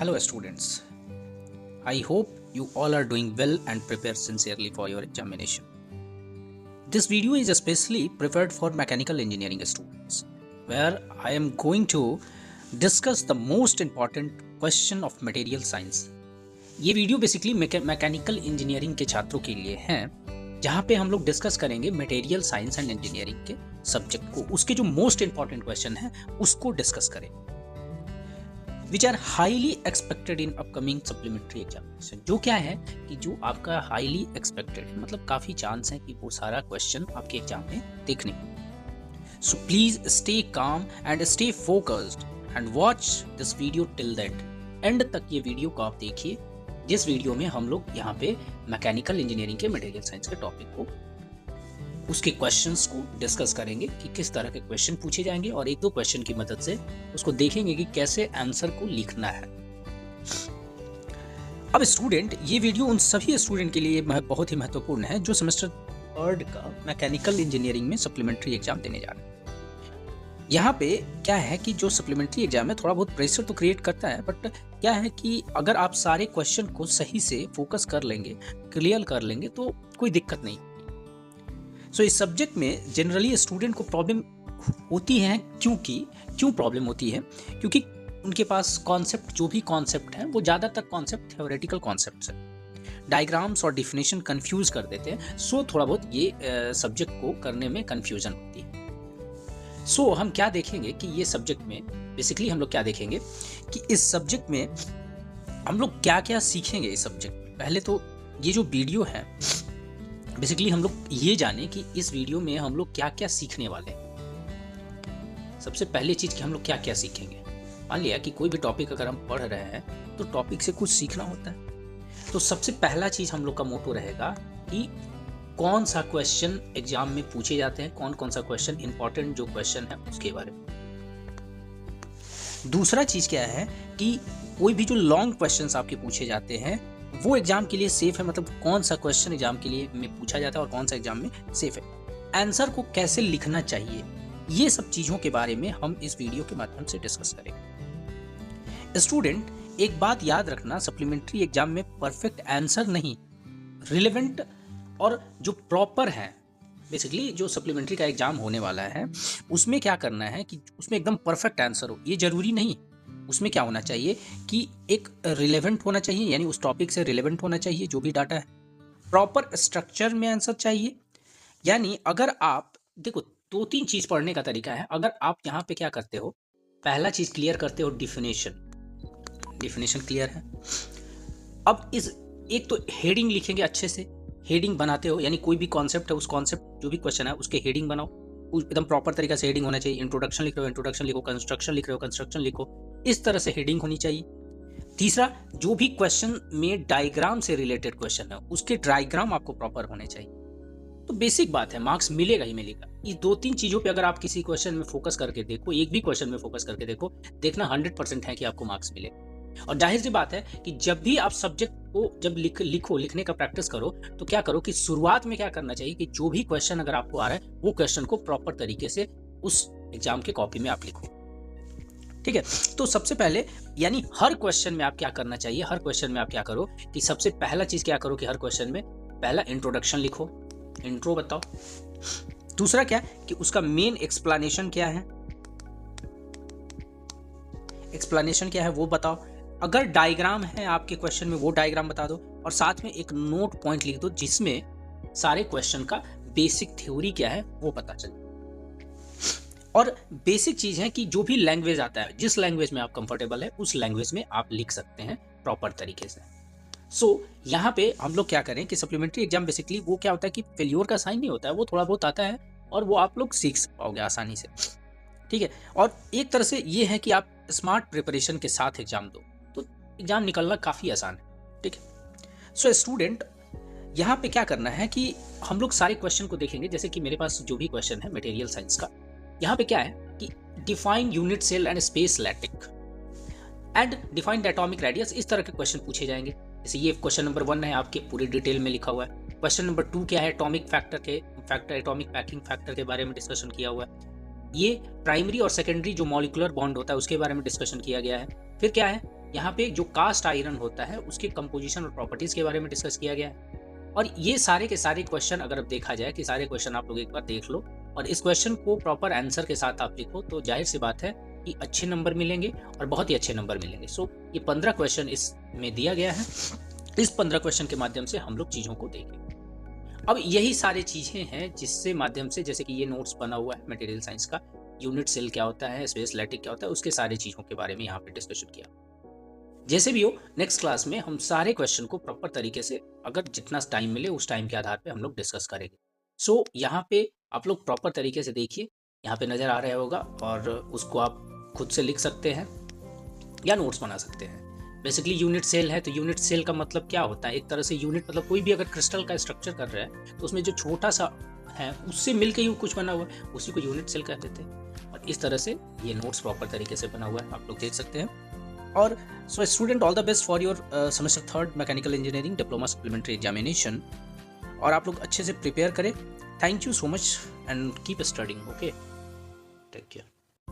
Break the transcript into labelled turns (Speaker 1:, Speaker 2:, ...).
Speaker 1: Hello students, I hope you all are doing well and prepared sincerely for your examination. This video is especially prepared for mechanical engineering students, where I am going to discuss the most important question of material science. ये video basically mechanical engineering के छात्रों के लिए हैं, जहाँ पे हम लोग डिस्कस करेंगे मटेरियल साइंस एंड इंजीनियरिंग के सब्जेक्ट को, उसके जो मोस्ट इंपॉर्टेंट क्वेश्चन है उसको डिस्कस करेंगे, which are highly expected in upcoming supplementary examination. जो क्या है कि जो आपका हाईली एक्सपेक्टेड है, मतलब काफ़ी चांस है कि वो सारा क्वेश्चन आपके एग्जाम में देखने को। So please stay calm and stay focused and watch this video till the end तक ये वीडियो को आप देखिए, जिस वीडियो में हम लोग यहाँ पे मैकेनिकल इंजीनियरिंग के मटेरियल साइंस के टॉपिक को, उसके क्वेश्चंस को डिस्कस करेंगे कि किस तरह के क्वेश्चन पूछे जाएंगे, और एक दो क्वेश्चन की मदद से उसको देखेंगे कि कैसे आंसर को लिखना है। अब स्टूडेंट, ये वीडियो उन सभी स्टूडेंट के लिए बहुत ही महत्वपूर्ण है जो सेमेस्टर 3 का मैकेनिकल इंजीनियरिंग में सप्लीमेंट्री एग्जाम देने जा रहे हैं। यहाँ पे क्या है कि जो सप्लीमेंट्री एग्जाम है थोड़ा बहुत प्रेशर तो क्रिएट करता है, बट क्या है कि अगर आप सारे क्वेश्चन को सही से फोकस कर लेंगे, क्लियर कर लेंगे, तो कोई दिक्कत नहीं। सो इस सब्जेक्ट में जनरली स्टूडेंट को प्रॉब्लम होती है। क्यों प्रॉब्लम होती है? क्योंकि उनके पास कॉन्सेप्ट, जो भी कॉन्सेप्ट है वो ज़्यादातर कॉन्सेप्ट थ्योरेटिकल कॉन्सेप्ट्स है, डायग्राम्स और डिफिनेशन कंफ्यूज कर देते हैं। सो थोड़ा बहुत ये सब्जेक्ट को करने में कंफ्यूजन होती है। सो हम क्या देखेंगे कि ये सब्जेक्ट में बेसिकली हम लोग क्या देखेंगे कि इस सब्जेक्ट में हम लोग क्या क्या सीखेंगे इस सब्जेक्ट में। पहले तो ये जो वीडियो है बेसिकली हम लोग ये जाने कि इस वीडियो में हम लोग क्या क्या सीखने वाले हैं। सबसे पहली चीज कि हम लोग क्या क्या सीखेंगे। मान लिया कि कोई भी टॉपिक अगर हम पढ़ रहे हैं तो टॉपिक से कुछ सीखना होता है, तो सबसे पहला चीज हम लोग का मोटो रहेगा कि कौन सा क्वेश्चन एग्जाम में पूछे जाते हैं, कौन कौन सा क्वेश्चन इंपॉर्टेंट जो क्वेश्चन है उसके बारे में। दूसरा चीज क्या है कि कोई भी जो लॉन्ग क्वेश्चंस आपके पूछे जाते हैं वो एग्जाम के लिए सेफ है, मतलब कौन सा क्वेश्चन एग्जाम के लिए में पूछा जाता है और कौन सा एग्जाम में सेफ है, आंसर को कैसे लिखना चाहिए, ये सब चीजों के बारे में हम इस वीडियो के माध्यम से डिस्कस करेंगे। स्टूडेंट, एक बात याद रखना, सप्लीमेंट्री एग्जाम में परफेक्ट आंसर नहीं, रिलेवेंट और जो प्रॉपर है, बेसिकली जो सप्लीमेंट्री का एग्जाम होने वाला है उसमें क्या करना है कि उसमें एकदम परफेक्ट आंसर हो, ये जरूरी नहीं। उसमें क्या होना चाहिए कि एक रिलेवेंट होना चाहिए, यानी उस टॉपिक से रिलेवेंट होना चाहिए जो भी डाटा है, प्रॉपर स्ट्रक्चर में आंसर चाहिए। यानी अगर आप देखो, 2-3 चीज पढ़ने का तरीका है। अगर आप यहाँ पे क्या करते हो, पहला चीज क्लियर करते हो डिफिनेशन क्लियर है। अब इस एक तो हेडिंग लिखेंगे, अच्छे से हेडिंग बनाते हो, यानी कोई भी कॉन्सेप्ट है, उस कॉन्सेप्ट जो भी क्वेश्चन है उसके हेडिंग बनाओ, एकदम प्रॉपर तरीका से हेडिंग होना चाहिए। इंट्रोडक्शन लिख रहे हो इंट्रोडक्शन लिखो, कंस्ट्रक्शन लिख रहे हो कंस्ट्रक्शन लिखो, इस तरह से हेडिंग होनी चाहिए। तीसरा, जो भी क्वेश्चन में डायग्राम से रिलेटेड क्वेश्चन है उसके डायग्राम आपको प्रॉपर होने चाहिए। तो बेसिक बात है, मार्क्स मिलेगा ही मिलेगा। ये 2-3 चीजों पे अगर आप किसी क्वेश्चन में फोकस करके देखो, एक भी क्वेश्चन में फोकस करके देखो, देखना 100% है कि आपको मार्क्स मिलेगा। और जाहिर सी बात है कि जब भी आप सब्जेक्ट को जब लिखने का प्रैक्टिस करो, तो क्या करो कि शुरुआत में क्या करना चाहिए कि जो भी क्वेश्चन अगर आपको आ रहा है वो क्वेश्चन को प्रॉपर तरीके से उस एग्जाम के कॉपी में आप लिखो, ठीक है। तो सबसे पहले यानी हर क्वेश्चन में आप क्या करना चाहिए, हर क्वेश्चन में आप क्या करो कि सबसे पहला चीज क्या करो कि हर क्वेश्चन में पहला इंट्रोडक्शन लिखो, इंट्रो बताओ। दूसरा क्या कि उसका मेन एक्सप्लेनेशन क्या है, एक्सप्लेनेशन क्या है वो बताओ। अगर डायग्राम है आपके क्वेश्चन में वो डायग्राम बता दो, और साथ में एक नोट पॉइंट लिख दो जिसमें सारे क्वेश्चन का बेसिक थ्योरी क्या है वो पता चले। और बेसिक चीज है कि जो भी लैंग्वेज आता है, जिस लैंग्वेज में आप कंफर्टेबल है उस लैंग्वेज में आप लिख सकते हैं प्रॉपर तरीके से। सो यहाँ पे हम लोग क्या करें कि सप्लीमेंट्री एग्जाम बेसिकली वो क्या होता है कि फेल्योर का साइन नहीं होता है, वो थोड़ा बहुत आता है और वो आप लोग सीख पाओगे आसानी से, ठीक है। और एक तरह से ये है कि आप स्मार्ट प्रिपरेशन के साथ एग्जाम दो तो एग्जाम निकलना काफी आसान है, ठीक है। सो स्टूडेंट, यहाँ पे क्या करना है कि हम लोग सारे क्वेश्चन को देखेंगे। जैसे कि मेरे पास जो भी क्वेश्चन है मटेरियल साइंस का, यहाँ पे क्या है कि define unit cell and space lattice and define atomic radius, इस तरह के क्वेश्चन पूछे जाएंगे। जैसे ये क्वेश्चन नंबर 1 है आपके, पूरी डिटेल में लिखा हुआ है। क्वेश्चन नंबर 2 क्या है, एटॉमिक एटॉमिक पैकिंग फैक्टर के बारे में डिस्कशन किया हुआ है। ये प्राइमरी और सेकेंडरी जो मॉलिक्यूलर बॉन्ड होता है उसके बारे में डिस्कशन किया गया है। फिर क्या है यहाँ पे जो कास्ट आयरन होता है उसके कंपोजिशन और प्रॉपर्टीज के बारे में डिस्कस किया गया है। और ये सारे के सारे क्वेश्चन अगर अब देखा जाए कि सारे क्वेश्चन आप लोग एक बार देख लो और इस क्वेश्चन को प्रॉपर आंसर के साथ आप लिखो तो जाहिर सी बात है कि अच्छे नंबर मिलेंगे और बहुत ही अच्छे नंबर मिलेंगे। सो ये 15 क्वेश्चन इसमें दिया गया है। इस 15 क्वेश्चन के माध्यम से हम लोग चीज़ों को देखेंगे। अब यही सारी चीज़ें हैं जिससे माध्यम से, जैसे कि ये नोट्स बना हुआ है मटेरियल साइंस का, यूनिट सेल क्या होता है, स्पेस लैटिक क्या होता है, उसके सारी चीज़ों के बारे में यहाँ पे डिस्कशन किया। जैसे भी हो, नेक्स्ट क्लास में हम सारे क्वेश्चन को प्रॉपर तरीके से, अगर जितना टाइम मिले उस टाइम के आधार पे हम लोग डिस्कस करेंगे। सो यहाँ पे आप लोग प्रॉपर तरीके से देखिए, यहाँ पे नज़र आ रहा होगा और उसको आप खुद से लिख सकते हैं या नोट्स बना सकते हैं। बेसिकली यूनिट सेल है तो यूनिट सेल का मतलब क्या होता है, एक तरह से यूनिट मतलब कोई भी अगर क्रिस्टल का स्ट्रक्चर कर रहा है तो उसमें जो छोटा सा है उससे मिलके ही कुछ बना हुआ है, उसी को यूनिट सेल कहते थे। और इस तरह से ये नोट्स प्रॉपर तरीके से बना हुआ है, आप लोग देख सकते हैं। और so student, all the best for your semester 3 mechanical engineering diploma supplementary examination. और आप लोग अच्छे से प्रिपेयर करें। Thank you so much and keep studying. Okay, take care.